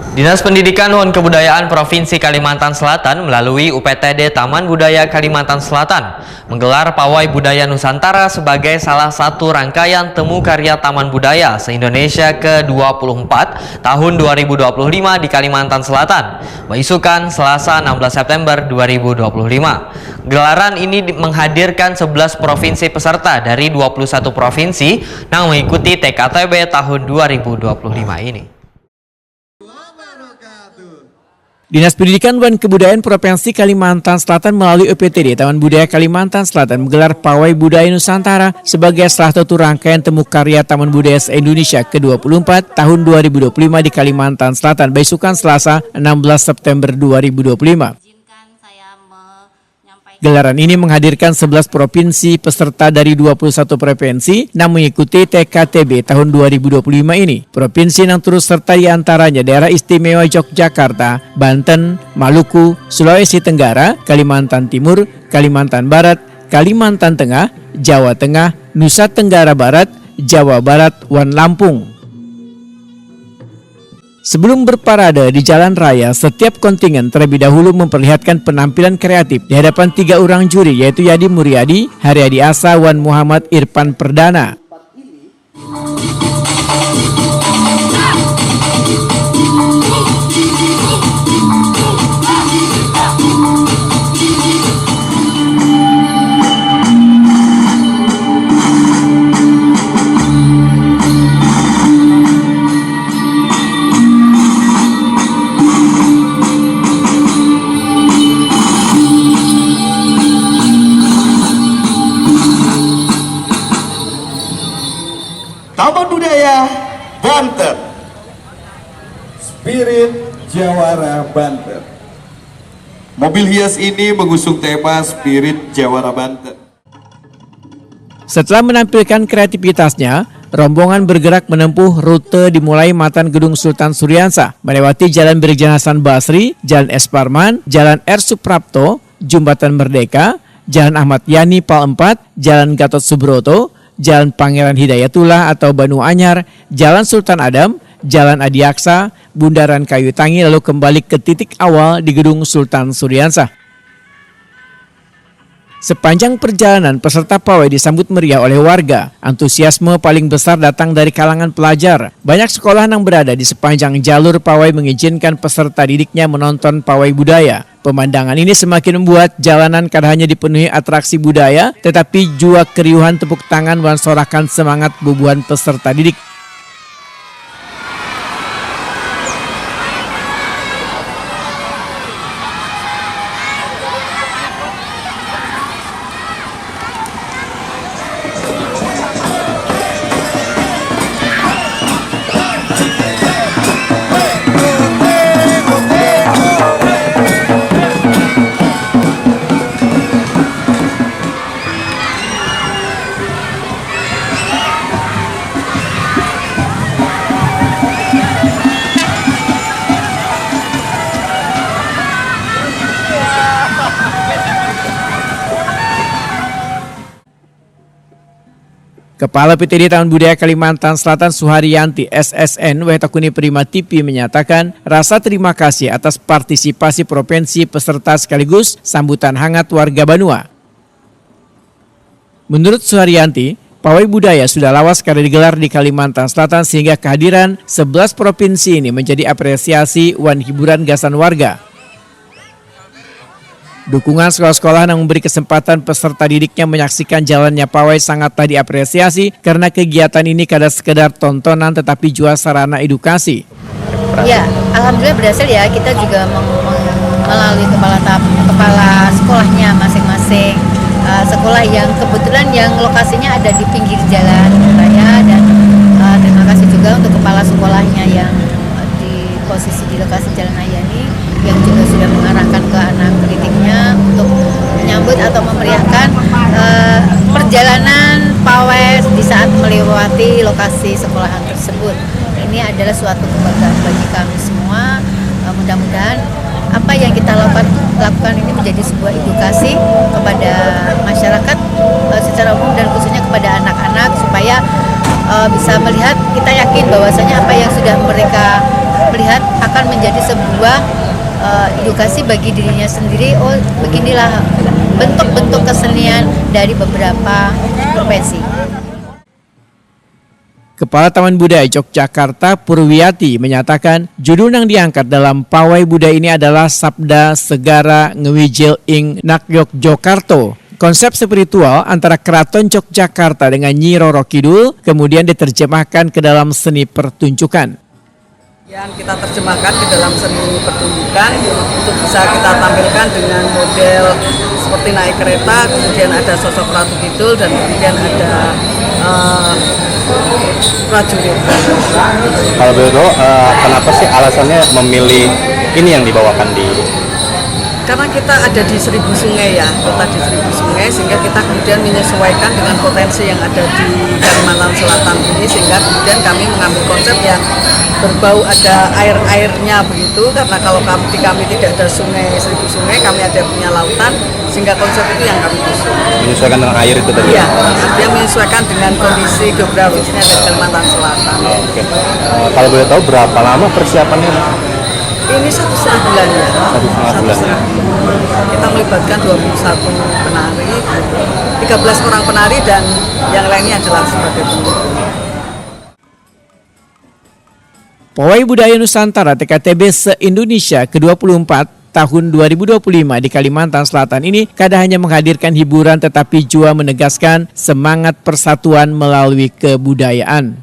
Dinas Pendidikan dan Kebudayaan Provinsi Kalimantan Selatan melalui UPTD Taman Budaya Kalimantan Selatan menggelar Pawai Budaya Nusantara sebagai salah satu rangkaian temu karya Taman Budaya se-Indonesia ke-24 tahun 2025 di Kalimantan Selatan, beisukan Selasa 16 September 2025. Gelaran ini menghadirkan 11 provinsi peserta dari 21 provinsi yang mengikuti TKTB tahun 2025 ini. Dinas Pendidikan dan Kebudayaan Provinsi Kalimantan Selatan melalui UPTD Taman Budaya Kalimantan Selatan menggelar Pawai Budaya Nusantara sebagai salah satu rangkaian temu karya Taman Budaya se-Indonesia ke-24 tahun 2025 di Kalimantan Selatan, beisukan Selasa 16 September 2025. Gelaran ini menghadirkan 11 provinsi peserta dari 21 provinsi yang mengikuti TKTB tahun 2025 ini. Provinsi yang turut serta diantaranya Daerah Istimewa Yogyakarta, Banten, Maluku, Sulawesi Tenggara, Kalimantan Timur, Kalimantan Barat, Kalimantan Tengah, Jawa Tengah, Nusa Tenggara Barat, Jawa Barat, dan Lampung. Sebelum berparade di jalan raya, setiap kontingen terlebih dahulu memperlihatkan penampilan kreatif di hadapan 3 orang juri, yaitu Yadi Muryadi, Haryadi Asa, dan Muhammad Irfan Perdana. Taman Budaya Banten, Spirit Jawara Banten. Mobil hias ini mengusung tema Spirit Jawara Banten. Setelah menampilkan kreativitasnya, rombongan bergerak menempuh rute dimulai Matan Gedung Sultan Suryansah, melewati Jalan Brigjen Hasan Basri, Jalan Es Parman, Jalan R. Suprapto, Jembatan Merdeka, Jalan Ahmad Yani Pal 4, Jalan Gatot Subroto, Jalan Pangeran Hidayatullah atau Banu Anyar, Jalan Sultan Adam, Jalan Adiaksa, Bundaran Kayu Tangi, lalu kembali ke titik awal di Gedung Sultan Suryansah. Sepanjang perjalanan, peserta pawai disambut meriah oleh warga. Antusiasme paling besar datang dari kalangan pelajar. Banyak sekolah yang berada di sepanjang jalur pawai mengizinkan peserta didiknya menonton pawai budaya. Pemandangan ini semakin membuat jalanan kada hanya dipenuhi atraksi budaya, tetapi juga keriuhan tepuk tangan dan sorakan semangat bubuhan peserta didik. Kepala PTD Taman Budaya Kalimantan Selatan Suharyanti SSN Wetakuni Prima TV menyatakan rasa terima kasih atas partisipasi provinsi peserta sekaligus sambutan hangat warga Banua. Menurut Suharyanti, pawai budaya sudah lawas karena digelar di Kalimantan Selatan sehingga kehadiran 11 provinsi ini menjadi apresiasi wan hiburan gasan warga. Dukungan sekolah-sekolah yang memberi kesempatan peserta didiknya menyaksikan jalannya pawai sangatlah diapresiasi karena kegiatan ini kada sekedar tontonan tetapi juga sarana edukasi. Ya, alhamdulillah berhasil ya. Kita juga melalui kepala sekolahnya masing-masing. Sekolah yang kebetulan yang lokasinya ada di pinggir jalan raya, dan terima kasih juga untuk kepala sekolahnya yang di posisi di lokasi jalan raya ini, yang juga sudah mengarahkan ke anak didiknya untuk menyambut atau memeriahkan perjalanan pawai di saat melewati lokasi sekolahan tersebut. Ini adalah suatu kebanggaan bagi kami semua. Mudah-mudahan apa yang kita lakukan ini menjadi sebuah edukasi kepada masyarakat secara umum dan khususnya kepada anak-anak supaya bisa melihat, kita yakin bahwasanya apa yang sudah mereka melihat akan menjadi sebuah edukasi bagi dirinya sendiri. Oh, beginilah bentuk-bentuk kesenian dari beberapa profesi. Kepala Taman Budaya Yogyakarta Purwiati menyatakan judul yang diangkat dalam pawai budaya ini adalah Sabda Segara Ngewijil ing Nak Yogyakarta. Konsep spiritual antara Keraton Yogyakarta dengan Nyi Roro Kidul kemudian diterjemahkan ke dalam seni pertunjukan. Yang kita terjemahkan ke dalam seni pertunjukan untuk bisa kita tampilkan dengan model seperti naik kereta, kemudian ada sosok Ratu Kidul dan kemudian ada prajurit. Kalau begitu, kenapa sih alasannya memilih ini yang dibawakan di? Karena kita ada di 1000 sungai ya, kota di 1000 sungai, sehingga kita kemudian menyesuaikan dengan potensi yang ada di Kalimantan Selatan ini, sehingga kemudian kami mengambil konsep yang berbau ada air-airnya begitu, karena kalau di kami tidak ada sungai 1000 sungai, kami ada punya lautan, sehingga konsep itu yang kami usung. Menyesuaikan dengan air itu tadi? Iya, artinya menyesuaikan dengan kondisi geografisnya di Kalimantan Selatan. Oke. Kalau boleh tahu berapa lama persiapannya? Ini 1,5 bulan ya. 1,5 bulan. Kita melibatkan 21 penari, 13 orang penari dan yang lainnya adalah sebagai pendukung. Pawai Budaya Nusantara TKTB se-Indonesia ke-24 tahun 2025 di Kalimantan Selatan ini kada hanya menghadirkan hiburan tetapi juga menegaskan semangat persatuan melalui kebudayaan.